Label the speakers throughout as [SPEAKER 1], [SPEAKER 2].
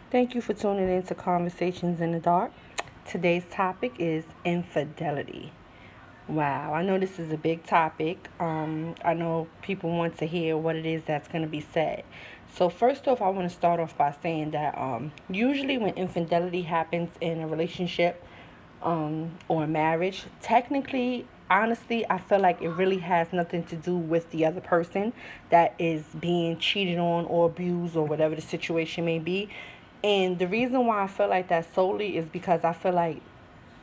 [SPEAKER 1] Thank you for tuning in to Conversations in the Dark. Today's topic is infidelity. Wow, I know this is a big topic. I know people want to hear what it is that's going to be said. So, first off, I want to start off by saying that usually when infidelity happens in a relationship, or marriage, technically, honestly, I feel like it really has nothing to do with the other person that is being cheated on or abused or whatever the situation may be. And the reason why I feel like that solely is because I feel like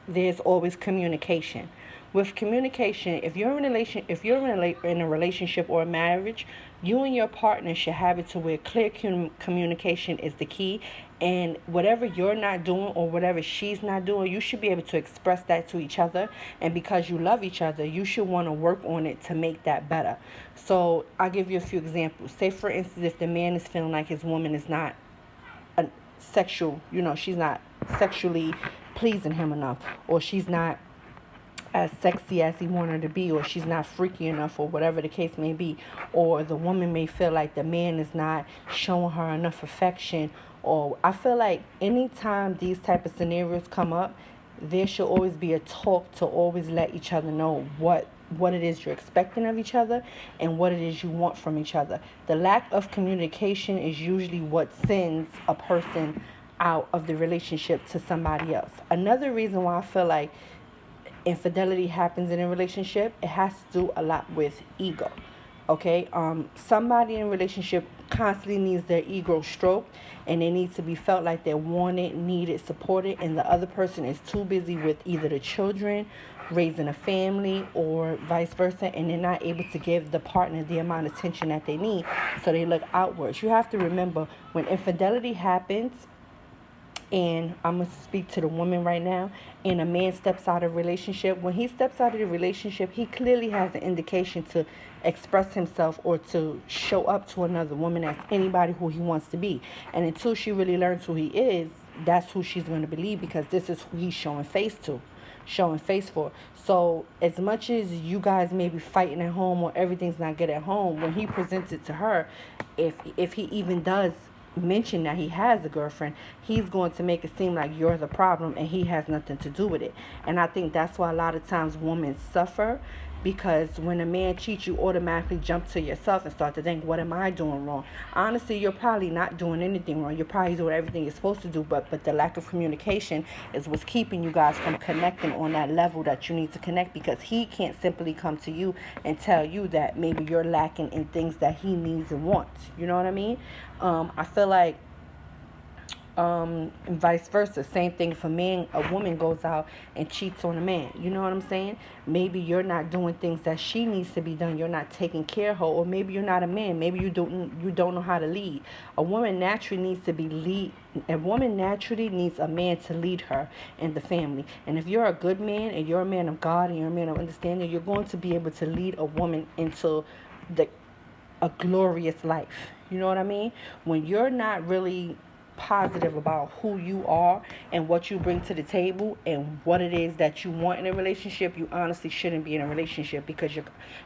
[SPEAKER 1] there's always communication. With communication, if you're in a relationship or a marriage, you and your partner should have it to where clear communication is the key, and whatever you're not doing or whatever she's not doing, you should be able to express that to each other. And because you love each other, you should want to work on it to make that better. So I'll give you a few examples. Say for instance, if the man is feeling like his woman is not a sexual, she's not sexually pleasing him enough, or she's not as sexy as he wanted her to be, or she's not freaky enough, or whatever the case may be, or the woman may feel like the man is not showing her enough affection. Or I feel like anytime these type of scenarios come up, there should always be a talk to always let each other know what it is you're expecting of each other and what it is you want from each other. The lack of communication is usually what sends a person out of the relationship to somebody else. Another reason why I feel like infidelity happens in a relationship, it has to do a lot with ego. Okay, somebody in a relationship constantly needs their ego stroked, and they need to be felt like they're wanted, needed, supported, and the other person is too busy with either the children, raising a family, or vice versa, and they're not able to give the partner the amount of attention that they need, so they look outwards. You have to remember, when infidelity happens, and I'm going to speak to the woman right now, and a man steps out of a relationship, when he steps out of the relationship, he clearly has an indication to express himself or to show up to another woman as anybody who he wants to be. And until she really learns who he is, that's who she's going to believe, because this is who he's showing face for. So as much as you guys may be fighting at home or everything's not good at home, when he presents it to her, if he even does mention that he has a girlfriend, he's going to make it seem like you're the problem and he has nothing to do with it. And I think that's why a lot of times women suffer, because when a man cheats, you automatically jump to yourself and start to think, what am I doing wrong? Honestly, you're probably not doing anything wrong. You're probably doing everything you're supposed to do, but the lack of communication is what's keeping you guys from connecting on that level that you need to connect, because he can't simply come to you and tell you that maybe you're lacking in things that he needs and wants. You know what I mean? I feel like and vice versa. Same thing if a woman goes out and cheats on a man. You know what I'm saying? Maybe you're not doing things that she needs to be done. You're not taking care of her, or maybe you're not a man. Maybe you don't know how to lead. A woman naturally needs to be lead. A woman naturally needs a man to lead her in the family. And if you're a good man and you're a man of God and you're a man of understanding, you're going to be able to lead a woman into the a glorious life. You know what I mean? When you're not really positive about who you are and what you bring to the table and what it is that you want in a relationship, you honestly shouldn't be in a relationship, because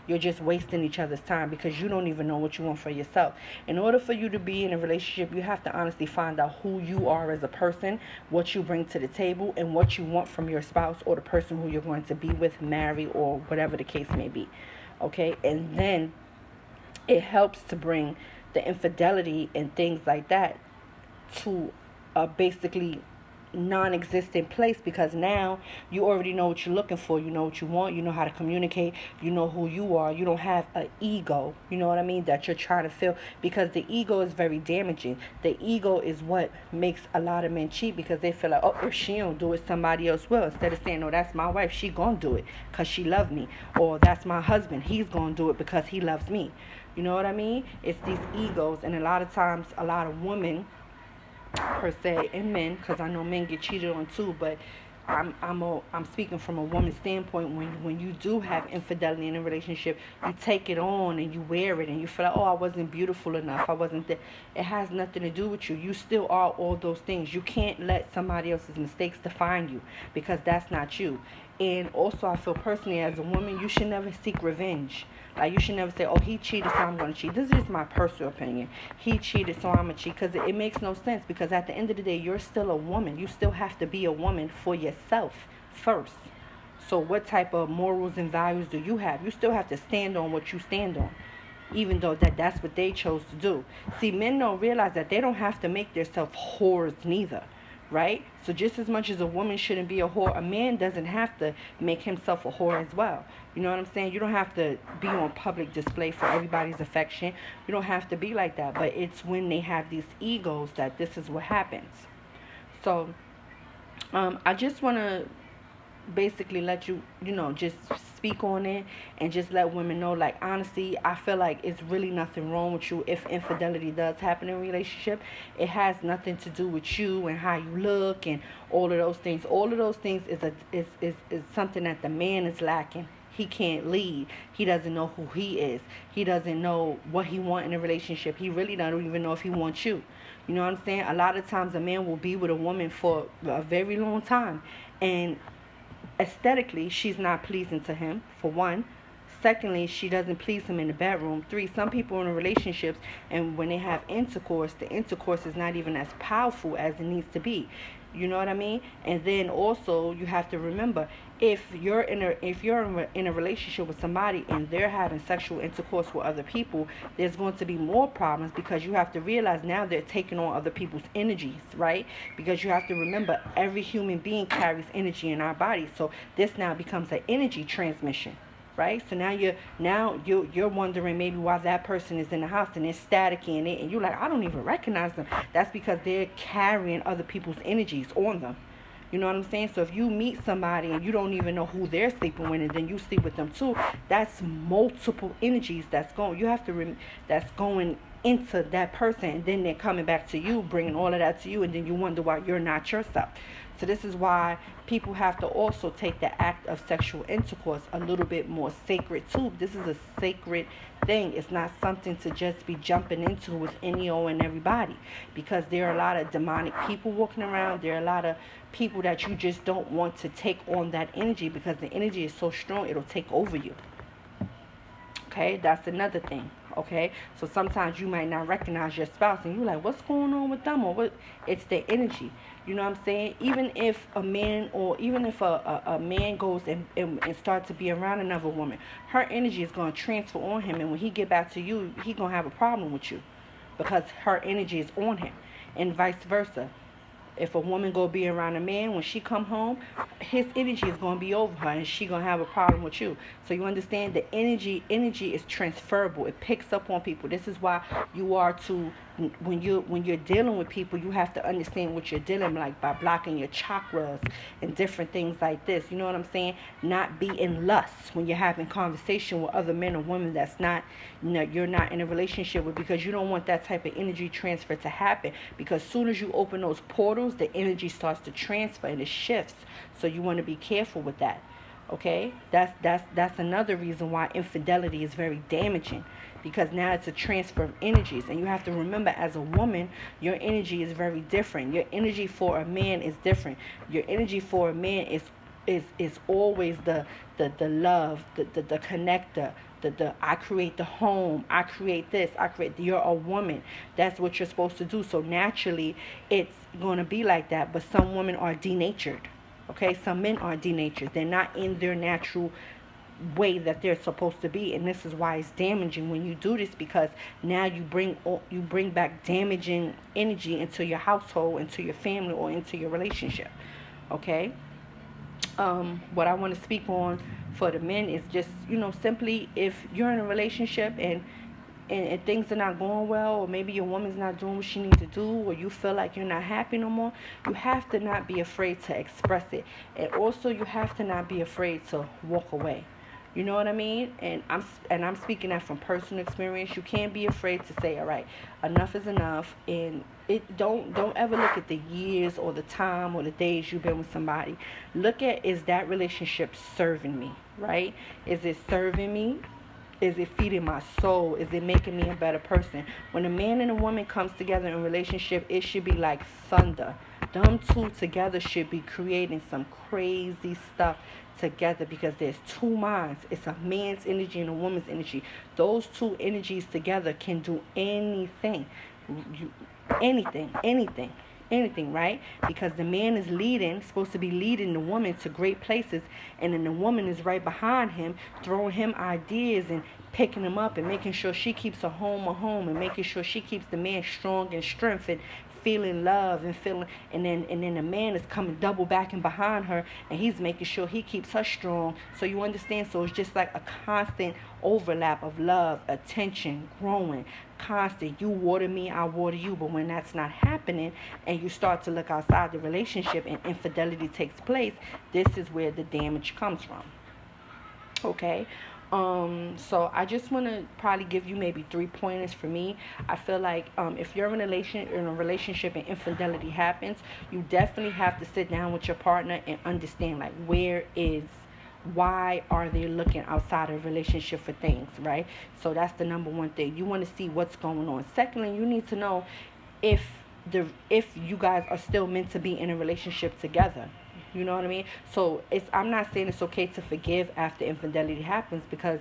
[SPEAKER 1] you're just wasting each other's time, because you don't even know what you want for yourself. In order for you to be in a relationship, you have to honestly find out who you are as a person, what you bring to the table, and what you want from your spouse or the person who you're going to be with, marry, or whatever the case may be. Okay? And then it helps to bring the infidelity and things like that to a basically non-existent place, because now you already know what you're looking for, you know what you want, you know how to communicate, you know who you are, you don't have an ego, you know what I mean, that you're trying to fill, because the ego is very damaging. The ego is what makes a lot of men cheat, because they feel like, oh, if she don't do it, somebody else will, instead of saying, no, that's my wife, she gonna do it because she loves me, or that's my husband, he's gonna do it because he loves me. You know what I mean? It's these egos, and a lot of times a lot of women per se, and men, because I know men get cheated on too, but I'm speaking from a woman's standpoint. When you do have infidelity in a relationship, you take it on and you wear it, and you feel like, oh, I wasn't beautiful enough, I wasn't there. It has nothing to do with you. You still are all those things. You can't let somebody else's mistakes define you, because that's not you. And also, I feel personally as a woman, you should never seek revenge. Like, you should never say, oh, he cheated, so I'm going to cheat. This is just my personal opinion. He cheated, so I'm going to cheat. Because it makes no sense. Because at the end of the day, you're still a woman. You still have to be a woman for yourself first. So what type of morals and values do you have? You still have to stand on what you stand on, even though that's what they chose to do. See, men don't realize that they don't have to make themselves whores neither, right? So just as much as a woman shouldn't be a whore, a man doesn't have to make himself a whore as well. You know what I'm saying? You don't have to be on public display for everybody's affection. You don't have to be like that. But it's when they have these egos that this is what happens. So I just want to basically let you, just speak on it and just let women know, like, honestly, I feel like it's really nothing wrong with you if infidelity does happen in a relationship. It has nothing to do with you and how you look and all of those things. All of those things is something that the man is lacking. He can't lead. He doesn't know who he is. He doesn't know what he wants in a relationship. He really don't even know if he wants you. You know what I'm saying? A lot of times a man will be with a woman for a very long time, and aesthetically, she's not pleasing to him, for one. Secondly, she doesn't please him in the bedroom. Three, some people in relationships, and when they have intercourse, the intercourse is not even as powerful as it needs to be. You know what I mean? And then also, you have to remember, if you're in a relationship with somebody and they're having sexual intercourse with other people, there's going to be more problems, because you have to realize now they're taking on other people's energies, right? Because you have to remember, every human being carries energy in our body. So this now becomes an energy transmission, right? So now you're wondering maybe why that person is in the house and it's staticky in it, and you're like, I don't even recognize them. That's because they're carrying other people's energies on them. You know what I'm saying? So if you meet somebody and you don't even know who they're sleeping with, and then you sleep with them too, that's multiple energies that's going. You have to that's going into that person, and then they're coming back to you, bringing all of that to you, and then you wonder why you're not yourself. So this is why people have to also take the act of sexual intercourse a little bit more sacred too. This is a sacred thing. It's not something to just be jumping into with any old and everybody, because there are a lot of demonic people walking around. There are a lot of people that you just don't want to take on that energy, because the energy is so strong it'll take over you. Okay, that's another thing. Okay, so sometimes you might not recognize your spouse, and you're like, what's going on with them, or what? It's their energy. You know what I'm saying? Even if a man, or even if a man goes and starts to be around another woman, her energy is going to transfer on him, and when he get back to you, he going to have a problem with you, because her energy is on him, and vice versa. If a woman go be around a man, when she come home, his energy is going to be over her, and she going to have a problem with you. So you understand, the energy is transferable. It picks up on people. This is why you are to, when you're dealing with people, you have to understand what you're dealing like, by blocking your chakras and different things like this. You know what I'm saying? Not be in lust when you're having conversation with other men or women that's not, you're not in a relationship with, because you don't want that type of energy transfer to happen. Because as soon as you open those portals, the energy starts to transfer and it shifts. So you want to be careful with that. Okay, that's another reason why infidelity is very damaging, because now it's a transfer of energies, and you have to remember, as a woman, your energy is very different. Your energy for a man is different. Your energy for a man is always the love, the connector, the I create the home, I create this, you're a woman. That's what you're supposed to do. So naturally it's going to be like that. But some women are denatured. Okay, some men are denatured. They're not in their natural way that they're supposed to be, and this is why it's damaging when you do this, because now you bring back damaging energy into your household, into your family, or into your relationship. Okay. What I want to speak on for the men is just, simply, if you're in a relationship and things are not going well, or maybe your woman's not doing what she needs to do, or you feel like you're not happy no more, you have to not be afraid to express it. And also, you have to not be afraid to walk away. You know what I mean? And I'm speaking that from personal experience. You can't be afraid to say, all right, enough is enough. And don't ever look at the years or the time or the days you've been with somebody. Look at, is that relationship serving me, right? Is it serving me? Is it feeding my soul? Is it making me a better person? When a man and a woman comes together in a relationship, it should be like thunder. Them two together should be creating some crazy stuff together because there's two minds. It's a man's energy and a woman's energy. Those two energies together can do anything. You, anything, right? Because the man is leading, supposed to be leading the woman to great places, and then the woman is right behind him, throwing him ideas and picking him up and making sure she keeps a home, and making sure she keeps the man strong and strength and feeling love and feeling, and then the man is coming double backing behind her, and he's making sure he keeps her strong. So you understand, so it's just like a constant overlap of love, attention, growing, constant. You water me, I water you. But when that's not happening and you start to look outside the relationship and infidelity takes place, this is where the damage comes from. Okay. So I just want to probably give you maybe 3 pointers for me. I feel like if you're in a relationship and infidelity happens, you definitely have to sit down with your partner and understand, like, why are they looking outside of a relationship for things, right? So that's the number one thing. You want to see what's going on. Secondly, you need to know if if you guys are still meant to be in a relationship together. You know what I mean? So I'm not saying it's okay to forgive after infidelity happens, because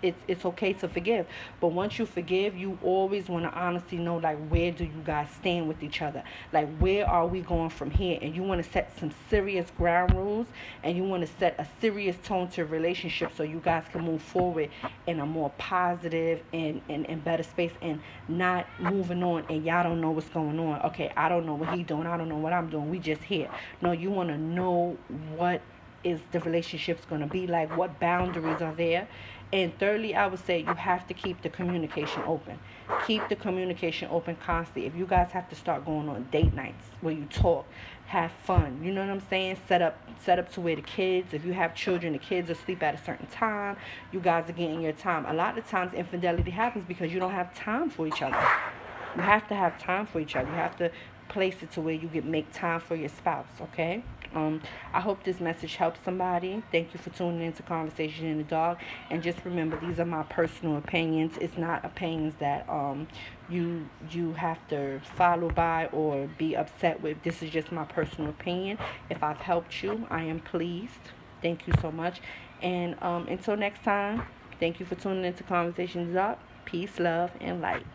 [SPEAKER 1] it's okay to forgive. But once you forgive, you always want to honestly know, like, where do you guys stand with each other? Like, where are we going from here? And you want to set some serious ground rules, and you want to set a serious tone to a relationship so you guys can move forward in a more positive and better space, and not moving on and y'all don't know what's going on. Okay, I don't know what he doing, I don't know what I'm doing, we just here. No, you want to know what is the relationship's going to be like, what boundaries are there. And thirdly, I would say you have to keep the communication open. Keep the communication open constantly. If you guys have to start going on date nights where you talk, have fun, you know what I'm saying? Set up to where the kids, if you have children, the kids will sleep at a certain time. You guys are getting your time. A lot of times infidelity happens because you don't have time for each other. You have to have time for each other. You have to place it to where you can make time for your spouse, okay? I hope this message helps somebody. Thank you for tuning into Conversation in the Dark. And just remember, these are my personal opinions. It's not opinions that you have to follow by or be upset with. This is just my personal opinion. If I've helped you, I am pleased. Thank you so much. And until next time, thank you for tuning into Conversations Up. Peace, love, and light.